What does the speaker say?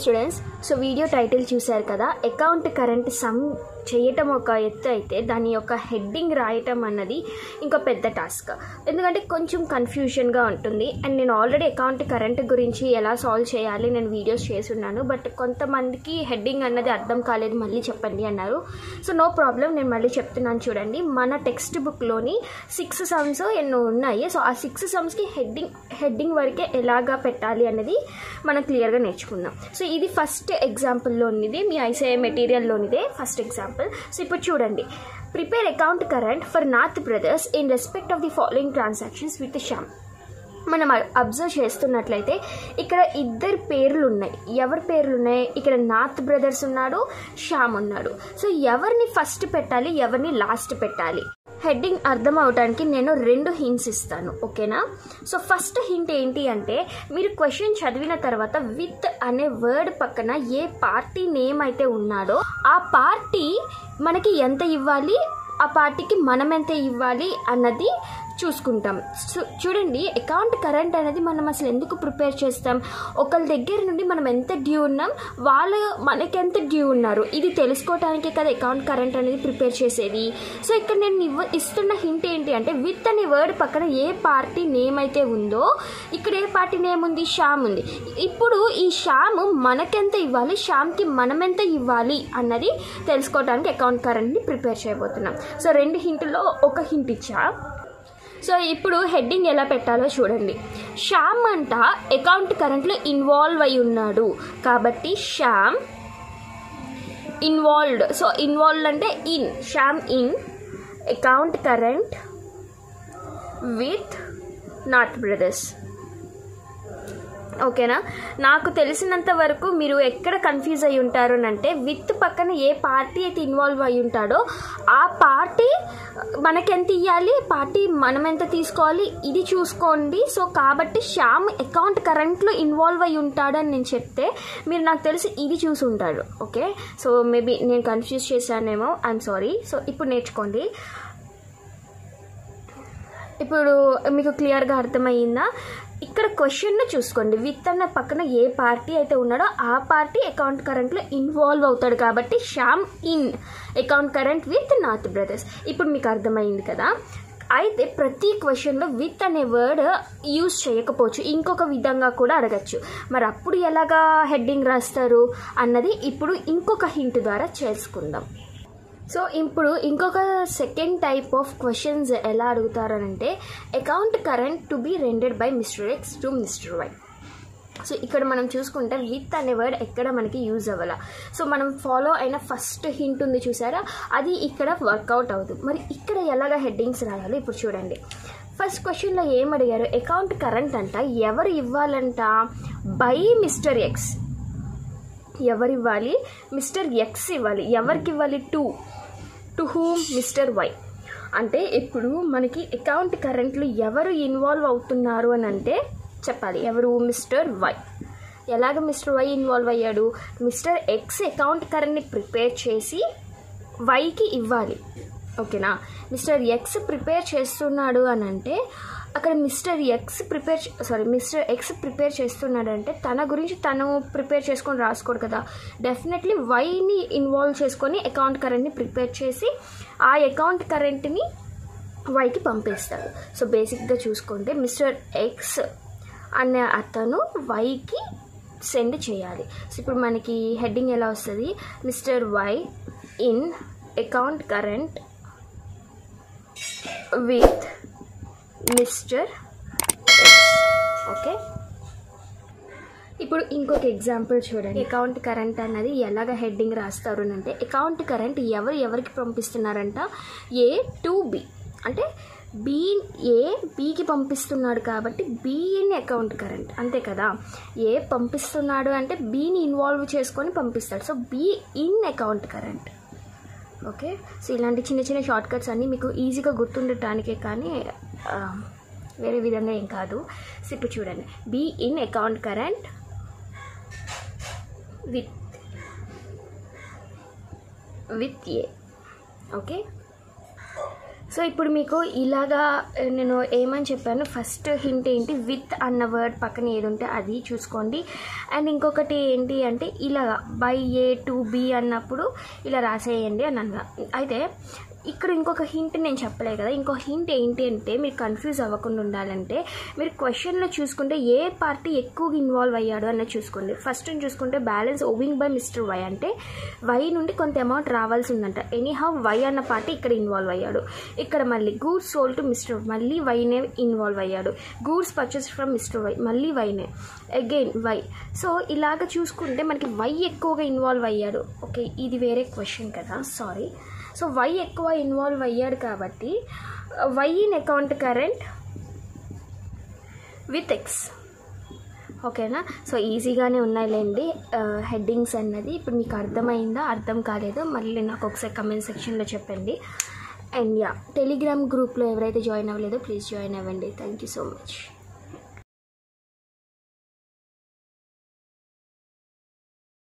Students, so video title చూశారు కదా. Account current some చేయటం ఒక ఎత్తు అయితే దాని యొక్క హెడ్డింగ్ రాయటం అన్నది ఇంకా పెద్ద టాస్క్. ఎందుకంటే కొంచెం కన్ఫ్యూజన్గా ఉంటుంది. అండ్ నేను ఆల్రెడీ అకౌంట్ కరెంట్ గురించి ఎలా సాల్వ్ చేయాలి నేను వీడియోస్ చేస్తున్నాను. బట్ కొంతమందికి హెడ్డింగ్ అన్నది అర్థం కాలేదు, మళ్ళీ చెప్పండి అన్నారు. సో నో ప్రాబ్లం, నేను మళ్ళీ చెప్తున్నాను చూడండి. మన టెక్స్ట్ బుక్లోని 6 సమ్స్ ఎన్నో ఉన్నాయి. సో ఆ 6 సమ్స్కి హెడ్డింగ్ వరకే ఎలాగా పెట్టాలి అనేది మనం క్లియర్గా నేర్చుకుందాం. సో ఇది ఫస్ట్ ఎగ్జాంపుల్లోనిది, మీ ఐసీఐ మెటీరియల్లోనిదే ఫస్ట్ ఎగ్జాంపుల్. సో ఇప్పుడు చూడండి, prepare account current for north brothers in respect of the following transactions with Shyam. మనం అబ్జర్వ్ చేస్తున్నట్లయితే ఇక్కడ ఇద్దరు పేర్లు ఉన్నాయి. ఎవరి పేర్లు ఉన్నాయి? ఇక్కడ నాత్ బ్రదర్స్ ఉన్నాడు, శ్యామ్ ఉన్నాడు. సో ఎవరిని ఫస్ట్ పెట్టాలి, ఎవరిని లాస్ట్ పెట్టాలి? హెడ్డింగ్ అర్థం అవడానికి నేను 2 హింట్స్ ఇస్తాను, ఓకేనా? సో ఫస్ట్ హింట్ ఏంటి అంటే, మీరు క్వశ్చన్ చదివిన తర్వాత విత్ అనే వర్డ్ పక్కన ఏ పార్టీ నేమ్ అయితే ఉన్నాడో ఆ పార్టీ మనకి ఎంత ఇవ్వాలి, ఆ పార్టీకి మనం ఎంత ఇవ్వాలి అన్నది చూసుకుంటాం. చూడండి, అకౌంట్ కరెంట్ అనేది మనం అసలు ఎందుకు ప్రిపేర్ చేస్తాం? ఒకళ్ళ దగ్గర నుండి మనం ఎంత డ్యూ ఉన్నాం, వాళ్ళు మనకెంత డ్యూ ఉన్నారు, ఇది తెలుసుకోవటానికే కదా అకౌంట్ కరెంట్ అనేది ప్రిపేర్ చేసేది. సో ఇక్కడ నేను ఇస్తున్న హింట్ ఏంటి అంటే, విత్ అనే వర్డ్ పక్కన ఏ పార్టీ నేమ్ అయితే ఉందో, ఇక్కడ ఏ పార్టీ నేమ్ ఉంది? శ్యామ్ ఉంది. ఇప్పుడు ఈ శ్యామ్ మనకెంత ఇవ్వాలి, శ్యామ్కి మనం ఎంత ఇవ్వాలి అన్నది తెలుసుకోవడానికి అకౌంట్ కరెంట్ని ప్రిపేర్ చేయబోతున్నాం. సో 2 హింట్లో ఒక హింట్ ఇచ్చా. సో ఇప్పుడు హెడ్డింగ్ ఎలా పెట్టాలో చూడండి. శ్యామ్ అంట అకౌంట్ కరెంట్లో ఇన్వాల్వ్ అయి ఉన్నాడు కాబట్టి శ్యామ్ ఇన్వాల్వ్డ్. సో ఇన్వాల్వ్డ్ అంటే in, Shyam in account current with north brothers. ఓకేనా? నాకు తెలిసినంత వరకు మీరు ఎక్కడ కన్ఫ్యూజ్ అయి ఉంటారు అంటే, విత్ పక్కన ఏ పార్టీ అయితే ఇన్వాల్వ్ అయి ఉంటాడో ఆ పార్టీ మనకెంత ఇవ్వాలి, పార్టీ మనం ఎంత తీసుకోవాలి, ఇది చూసుకోండి. సో కాబట్టి శ్యామ్ అకౌంట్ కరెంట్లో ఇన్వాల్వ్ అయి ఉంటాడని నేను చెప్తే మీరు నాకు తెలిసి ఇది చూసి ఉంటాడు. ఓకే, సో మేబీ నేను కన్ఫ్యూజ్ చేశానేమో, ఐఎమ్ సారీ. సో ఇప్పుడు నేర్చుకోండి. ఇప్పుడు మీకు క్లియర్గా అర్థమయ్యిందా? ఇక్కడ క్వశ్చన్ను చూసుకోండి. విత్ అన్న పక్కన ఏ పార్టీ అయితే ఉన్నాడో ఆ పార్టీ అకౌంట్ కరెంట్లో ఇన్వాల్వ్ అవుతాడు కాబట్టి Shyam in account current with north brothers. ఇప్పుడు మీకు అర్థమైంది కదా. అయితే ప్రతి క్వశ్చన్లో విత్ అనే వర్డ్ యూజ్ చేయకపోవచ్చు, ఇంకొక విధంగా కూడా అడగచ్చు. మరి అప్పుడు ఎలాగా హెడ్డింగ్ రాస్తారు అన్నది ఇప్పుడు ఇంకొక హింట్ ద్వారా చేసుకుందాం. సో ఇప్పుడు ఇంకొక సెకండ్ టైప్ ఆఫ్ క్వశ్చన్స్ ఎలా అడుగుతారనంటే, account current to be rendered by mister X to mister Y. So ఇక్కడ మనం చూసుకుంటే విత్ అనే వర్డ్ ఎక్కడ మనకి యూజ్ అవ్వాల. సో మనం ఫాలో అయిన ఫస్ట్ హింట్ ఉంది చూసారా, అది ఇక్కడ వర్కౌట్ అవుతుంది. మరి ఇక్కడ ఎలాగ హెడ్డింగ్స్ రాయాలి ఇప్పుడు చూడండి. ఫస్ట్ క్వశ్చన్లో ఏం అడిగారు? అకౌంట్ కరెంట్ అంట ఎవరు ఇవ్వాలంట? By mister X. ఎవరు ఇవ్వాలి? మిస్టర్ ఎక్స్ ఇవ్వాలి. ఎవరికి ఇవ్వాలి? To whom? Mister Y. అంటే ఇప్పుడు మనకి అకౌంట్ కరెంట్లో ఎవరు ఇన్వాల్వ్ అవుతున్నారు అని అంటే చెప్పాలి. ఎవరు? Mister Y. ఎలాగ మిస్టర్ వై ఇన్వాల్వ్ అయ్యాడు? మిస్టర్ ఎక్స్ అకౌంట్ కరెంట్ని ప్రిపేర్ చేసి వైకి ఇవ్వాలి. ఓకేనా? మిస్టర్ ఎక్స్ ప్రిపేర్ చేస్తున్నాడు అని అంటే అక్కడ మిస్టర్ ఎక్స్ ప్రిపేర్ చేస్తున్నాడంటే తన గురించి తను ప్రిపేర్ చేసుకొని రాసుకోడు కదా. డెఫినెట్లీ వైని ఇన్వాల్వ్ చేసుకొని అకౌంట్ కరెంట్ని ప్రిపేర్ చేసి ఆ అకౌంట్ కరెంట్ని వైకి పంపిస్తాడు. సో బేసిక్గా చూసుకుంటే మిస్టర్ ఎక్స్ అనే అతను వైకి సెండ్ చేయాలి. సో ఇప్పుడు మనకి హెడ్డింగ్ ఎలా వస్తుంది? Mister Y in account current with mister X. Okay, ఇప్పుడు ఇంకొక ఎగ్జాంపుల్ చూడండి. అకౌంట్ కరెంట్ అన్నది ఎలాగ హెడ్డింగ్ రాస్తారు అంటే, అకౌంట్ కరెంట్ ఎవరికి పంపిస్తున్నారంట? A to be. అంటే ఏ బీకి పంపిస్తున్నాడు కాబట్టి బి ఇన్ అకౌంట్ కరెంట్, అంతే కదా. ఏ పంపిస్తున్నాడు అంటే బీని ఇన్వాల్వ్ చేసుకొని పంపిస్తాడు. So be in account current. Okay, so ఇలాంటి చిన్న చిన్న షార్ట్ కట్స్ అన్నీ మీకు ఈజీగా గుర్తుండటానికే కానీ వేరే విధంగా ఏం కాదు. సో ఇప్పుడు చూడండి, be in account current with a. Okay, so ఇప్పుడు మీకు ఇలాగా నేను ఏమని చెప్పాను, ఫస్ట్ హింట్ ఏంటి, విత్ అన్న వర్డ్ పక్కన ఏది ఉంటే అది చూసుకోండి. అండ్ ఇంకొకటి ఏంటి అంటే ఇలాగా బై ఏ టు బి అన్నప్పుడు ఇలా రాసేయండి అని అన్నా. అయితే ఇక్కడ ఇంకొక హింట్ నేను చెప్పలేదు కదా, ఇంకో హింట్ ఏంటి అంటే మీరు కన్ఫ్యూజ్ అవ్వకుండా ఉండాలంటే మీరు క్వశ్చన్లో చూసుకుంటే ఏ పార్టీ ఎక్కువగా ఇన్వాల్వ్ అయ్యాడు అన్నది చూసుకోండి. ఫస్ట్ చూసుకుంటే balance owing by mister Y అంటే వై నుండి కొంత అమౌంట్ రావాల్సి ఉందంట. ఎనీహౌ వై అన్న పార్టీ ఇక్కడ ఇన్వాల్వ్ అయ్యాడు. ఇక్కడ మళ్ళీ గూడ్స్ సోల్డ్ టు మిస్టర్ మళ్ళీ వైనే ఇన్వాల్వ్ అయ్యాడు. Goods purchase from mister Y మళ్ళీ వైనే, అగైన్ వై. సో ఇలాగ చూసుకుంటే మనకి వై ఎక్కువగా ఇన్వాల్వ్ అయ్యాడు. ఓకే, ఇది వేరే క్వశ్చన్ కదా, సారీ. సో వై ఎక్కువ ఇన్వాల్వ్ అయ్యాడు కాబట్టి Y in account current with X. ఓకేనా? సో ఈజీగానే ఉన్నాయిలేండి హెడ్డింగ్స్ అన్నది. ఇప్పుడు మీకు అర్థమైందా, అర్థం కాలేదో మళ్ళీ నాకు ఒకసారి కమెంట్ సెక్షన్లో చెప్పండి. అండ్ యా, టెలిగ్రామ్ గ్రూప్లో ఎవరైతే జాయిన్ అవ్వలేదో ప్లీజ్ జాయిన్ అవ్వండి. Thank you so much.